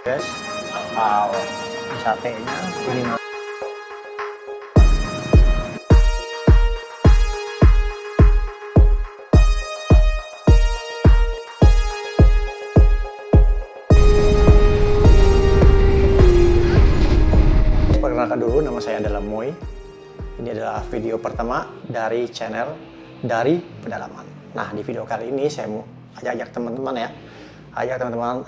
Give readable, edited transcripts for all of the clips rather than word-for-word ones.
Guys, wow, satenya ini perkenalkan dulu, nama saya adalah Moy. Ini adalah video pertama dari channel Dari Pedalaman. Nah, di video kali ini saya mau ajak teman-teman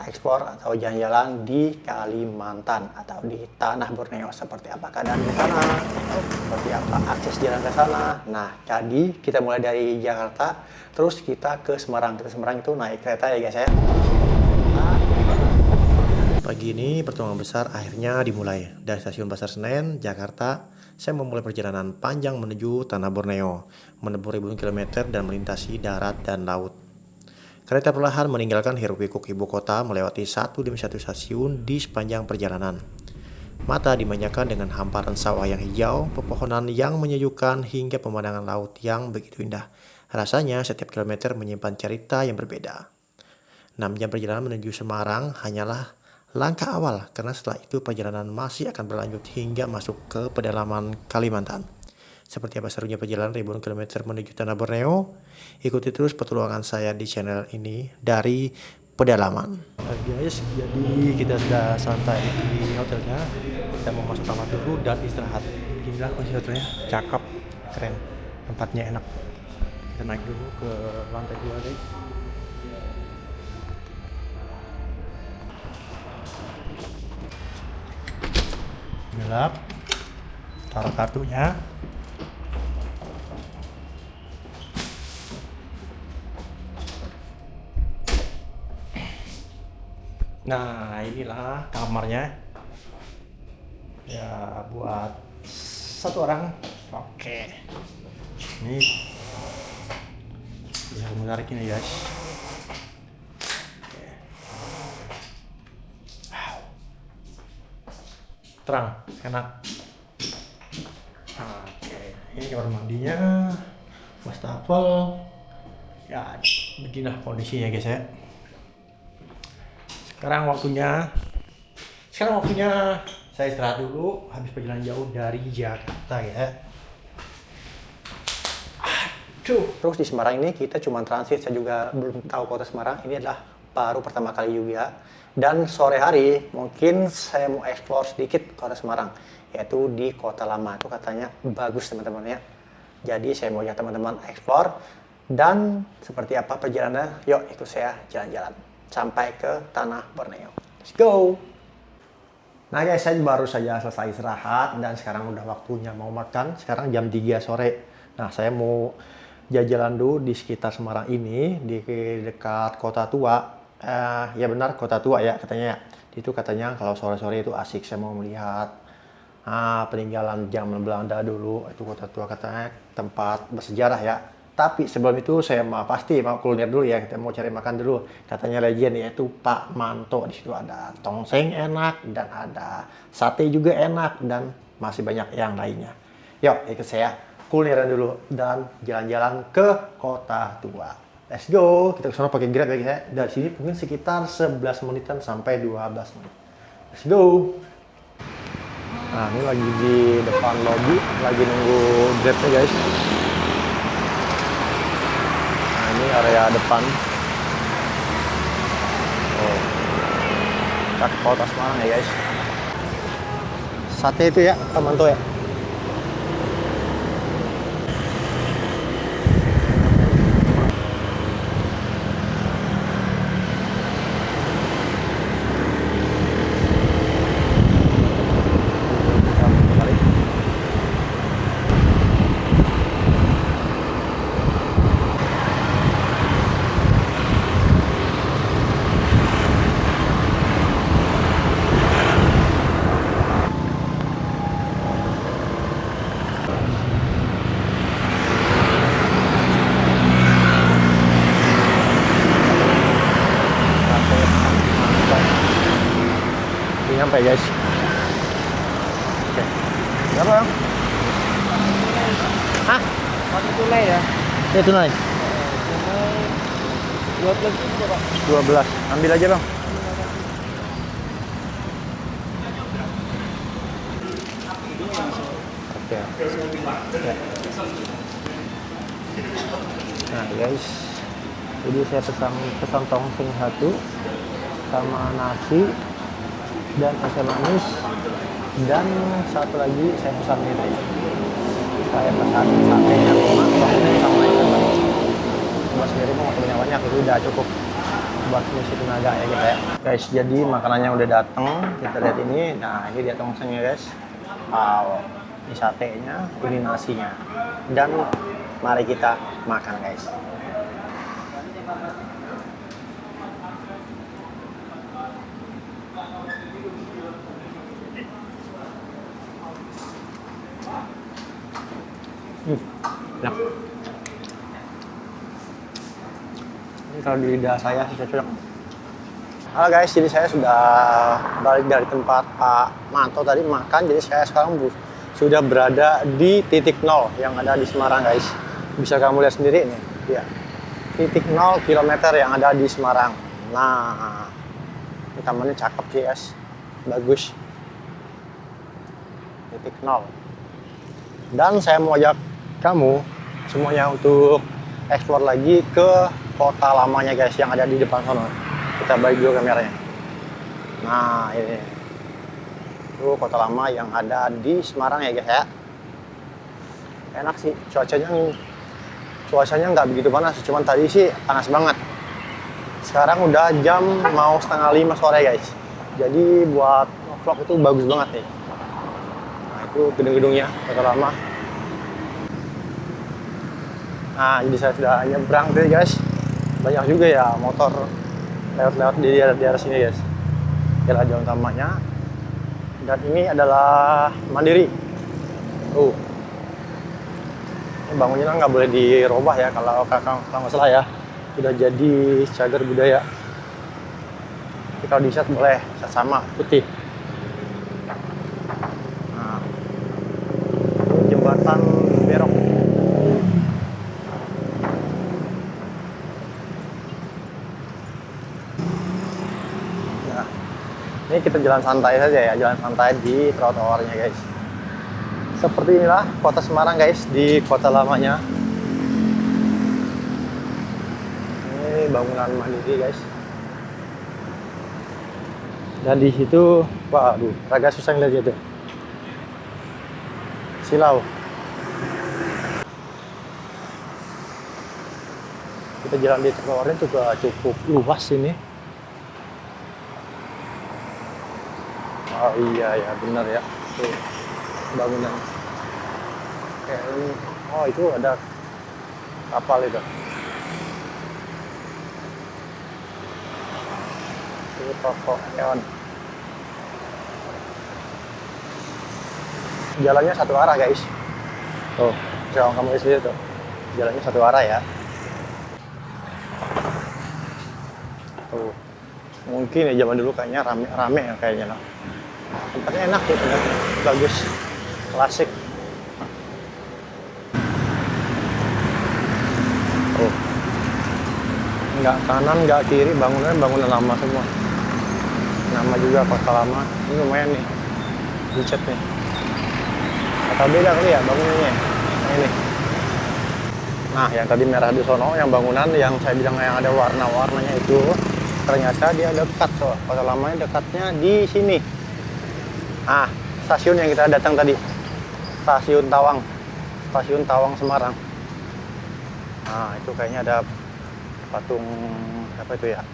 eksplor atau jalan-jalan di Kalimantan atau di tanah Borneo. Seperti apa keadaan di sana, seperti apa akses jalan ke sana. Nah, jadi kita mulai dari Jakarta, terus kita ke Semarang. Kita Semarang itu naik kereta ya guys ya. Pagi ini pertemuan besar akhirnya dimulai. Dari stasiun Pasar Senen, Jakarta, saya memulai perjalanan panjang menuju Tanah Borneo, menembus ribuan kilometer dan melintasi darat dan laut. Kereta perlahan meninggalkan hiruk-pikuk ibu kota melewati satu demi satu stasiun di sepanjang perjalanan. Mata dimanjakan dengan hamparan sawah yang hijau, pepohonan yang menyejukkan hingga pemandangan laut yang begitu indah. Rasanya setiap kilometer menyimpan cerita yang berbeda. 6 jam perjalanan menuju Semarang hanyalah langkah awal, karena setelah itu perjalanan masih akan berlanjut hingga masuk ke pedalaman Kalimantan. Seperti apa serunya perjalanan ribuan kilometer menuju Tanah Borneo? Ikuti terus petualangan saya di channel ini Dari Pedalaman. Guys, jadi kita sudah santai di hotelnya. Kita mau masuk kamar dulu dan istirahat. Inilah kondisi hotelnya, cakep, keren, tempatnya enak. Kita naik dulu ke lantai 2 guys. Gelap, taruh kartunya. Nah, inilah kamarnya ya, buat satu orang. Oke, ini bisa menarik ini guys. Terang, enak. Oke, ini kamar mandinya, wastafel. Ya, beginilah kondisinya guys ya. Sekarang waktunya saya istirahat dulu habis perjalanan jauh dari Jakarta ya. Aduh. Terus di Semarang ini kita cuma transit, saya juga belum tahu kota Semarang. Ini adalah baru pertama kali juga. Dan sore hari mungkin saya mau eksplor sedikit kota Semarang, yaitu di Kota Lama. Itu katanya bagus teman-teman ya. Jadi saya mau ajak teman-teman eksplor, dan seperti apa perjalanannya, yuk ikut saya jalan-jalan sampai ke Tanah Borneo. Let's go! Nah guys, saya baru saja selesai istirahat dan sekarang udah waktunya mau makan. Sekarang jam 3 sore. Nah, saya mau jalan dulu di sekitar Semarang ini, di dekat Kota Tua. Ya benar, Kota Tua ya katanya ya. Itu katanya kalau sore-sore itu asik. Saya mau melihat peninggalan zaman Belanda dulu. Itu Kota Tua katanya tempat bersejarah ya. Tapi sebelum itu saya pasti mau kuliner dulu ya. Kita mau cari makan dulu. Katanya legend yaitu Pak Manto. Di situ ada tongseng enak dan ada sate juga enak dan masih banyak yang lainnya. Yuk ikut saya kulineran dulu dan jalan-jalan ke Kota Tua. Let's go. Kita ke sana pakai Grab ya guys ya. Dari sini mungkin sekitar 11 menitan sampai 12 menit. Let's go. Nah, ini lagi di depan lobby, lagi nunggu Grab-nya guys. Nah, ini area depan. Oh. Kita ke Kota Semarang ya guys. Sate itu ya, Pak Manto ya. Nyampe guys. Oke. Berapa bang? Hah? Pakai tunai ya? Ya tunai. Tunai 12 juga pak. 12. Ambil aja bang. Ya. Nah guys, jadi saya pesan tongseng satu sama nasi dan es teh manis, dan satu lagi saya pesan ini. Saya pesan satenya 5, tongseng sama es teh manis. Buat sendiri mau nggak banyak, itu udah cukup buat ngisi tenaga ya kita ya. Guys, jadi makanannya udah datang. Kita lihat ini. Nah, ini dia tongsengnya guys. Wow. Ini satenya, ini nasinya. Dan mari kita makan guys. Enak. Ini kalau di lidah saya sih cocok. Halo guys, jadi saya sudah balik dari tempat Pak Manto tadi makan. Jadi saya sekarang sudah berada di titik 0 yang ada di Semarang guys. Bisa kamu lihat sendiri nih, ya. Titik 0 km yang ada di Semarang. Nah, ini tamannya cakep sih guys, bagus. Titik 0. Dan saya mau ajak kamu semuanya untuk explore lagi ke kota lamanya guys yang ada di depan sana. Kita balik dulu kameranya. Nah ini itu kota lama yang ada di Semarang ya guys ya. Enak sih, cuacanya nggak begitu panas, cuman tadi sih panas banget. Sekarang udah jam mau 4:30 sore guys, jadi buat vlog itu bagus banget nih. Nah itu gedung-gedungnya kota lama. Nah jadi saya sudah nyebrang tuh guys, banyak juga ya motor lewat di daerah sini guys. Inilah jalan utamanya, dan ini adalah Mandiri. Ini bangunannya nggak boleh dirubah ya, kalau nggak salah ya, sudah jadi cagar budaya. Tapi kalau dicat boleh, cat sama putih. Nah, ini jembatan Berok. Nah, ini kita jalan santai saja ya, jalan santai di trotoarnya guys. Seperti inilah kota Semarang guys, di kota lamanya. Ini bangunan Mandiri guys. Dan di situ, waduh, agak susah ngeliat gitu. Silau. Kita jalan di trotoarnya juga cukup luas ini. Oh iya ya, benar ya. Tuh, bangunan. Kayak ini. Oh itu ada kapal itu. Itu toko hewan. Jalannya satu arah guys. Tuh, jangan kamu lihat sendiri tuh. Jalannya satu arah ya. Tuh. Mungkin ya zaman dulu kayaknya rame ya kayaknya lah. Tempatnya enak gitu ya, bagus, klasik. Oh, nggak kanan nggak kiri, bangunan lama semua. Nama juga kota lama. Ini lumayan nih, dicat nih. Atau beda kali ya bangunannya. Nah, ini. Nah yang tadi merah di sono, yang bangunan yang saya bilang yang ada warna-warnanya itu, ternyata dia dekat tuh. Kota lamanya dekatnya di sini. Ah, stasiun yang kita datang tadi, stasiun Tawang Semarang. Nah itu kayaknya ada patung apa itu ya?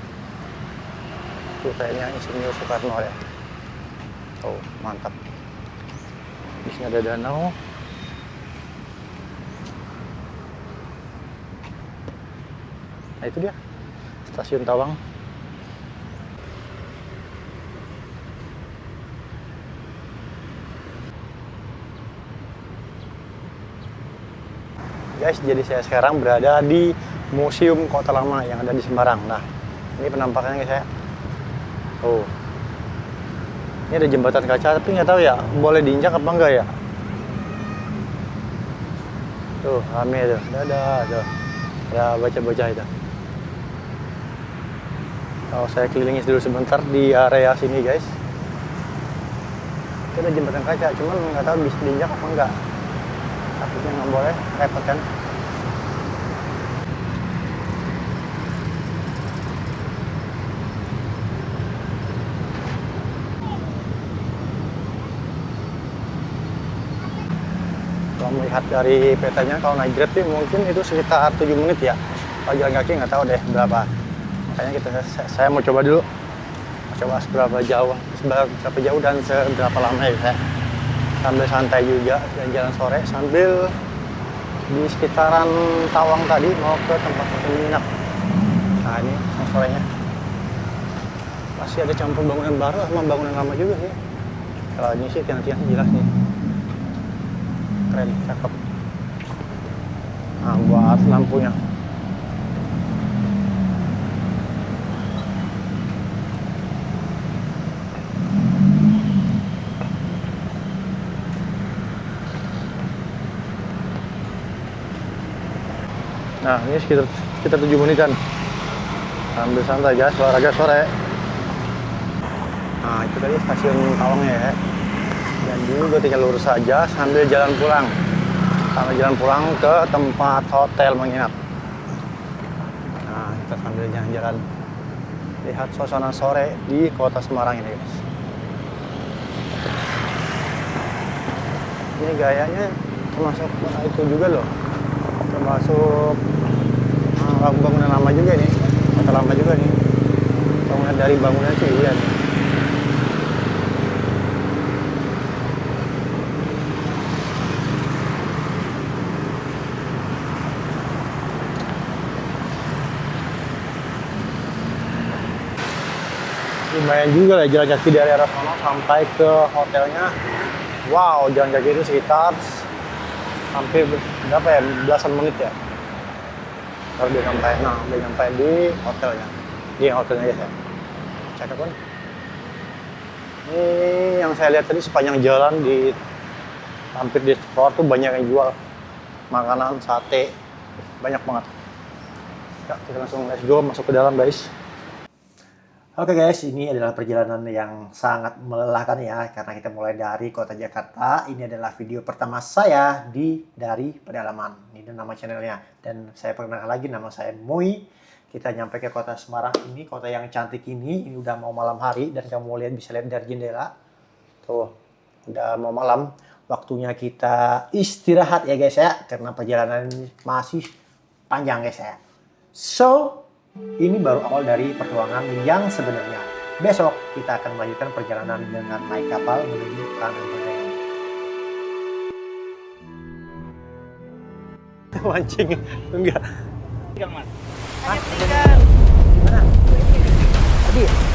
Itu kayaknya Insinyur Soekarno ya. Oh mantap. Di sini ada danau. Nah itu dia stasiun Tawang. Guys, jadi saya sekarang berada di Museum Kota Lama yang ada di Semarang. Nah, ini penampakannya guys ya. Oh, ini ada jembatan kaca, tapi nggak tahu ya, boleh diinjak apa enggak ya? Tuh, rame tuh, dadah, tuh. Ada baca-baca itu. Oh, saya kelilingi dulu sebentar di area sini guys. Itu ada jembatan kaca, cuman nggak tahu bisa diinjak apa enggak. takutnya nggak boleh, repot kan. Kalau melihat dari petanya, kalau naik Grab sih mungkin itu sekitar 7 menit ya. Kalau jalan kaki nggak tahu deh berapa. Makanya saya mau coba dulu. Mau coba seberapa jauh dan seberapa lama ya saya. Sambil santai juga jalan-jalan sore sambil di sekitaran Tawang tadi mau ke tempat menginap. Nah ini sorenya. Masih ada campur bangunan baru sama bangunan lama juga sih. Kalau ini sih tiang-tiang jelas nih. Keren, cakep. Nah, buat lampunya. Nah, ini sekitar 7 menitan. Sambil santai guys, olahraga sore. Nah, itu tadi stasiun Tawangnya ya. Dan juga tinggal lurus saja sambil jalan pulang. Sambil jalan pulang ke tempat hotel menginap. Nah, kita sambil jalan-jalan lihat suasana sore di kota Semarang ini guys. Ini gayanya termasuk itu juga loh. Termasuk bangunan lama juga nih. Kota lama juga nih. Bangunan dari bangunan sih iya nih. Lumayan juga lah jalan kaki dari arah sana sampai ke hotelnya. Wow, jalan kaki itu sekitar hampir berapa ya, belasan menit ya. Baru dia sampai, udah sampai di hotelnya. Di hotelnya guys ya. Cakep kan? Ini yang saya lihat tadi sepanjang jalan di hampir di trotoar tuh banyak yang jual makanan, sate, banyak banget. Ya, kita langsung let's go masuk ke dalam guys. Oke guys, ini adalah perjalanan yang sangat melelahkan ya, karena kita mulai dari kota Jakarta. Ini adalah video pertama saya dari pedalaman. Ini nama channelnya. Dan saya perkenalkan lagi, nama saya Mui. Kita nyampe ke kota Semarang ini, kota yang cantik ini. Ini udah mau malam hari dan kamu bisa lihat dari jendela. Tuh, udah mau malam. Waktunya kita istirahat ya guys ya, karena perjalanan ini masih panjang guys ya. So, ini baru awal dari perjuangan yang sebenarnya. Besok kita akan melanjutkan perjalanan dengan naik kapal menuju Tanah Berdehem. Mancing? Enggak. Tinggal mas. Hah? Tinggal. Gimana? Tadi?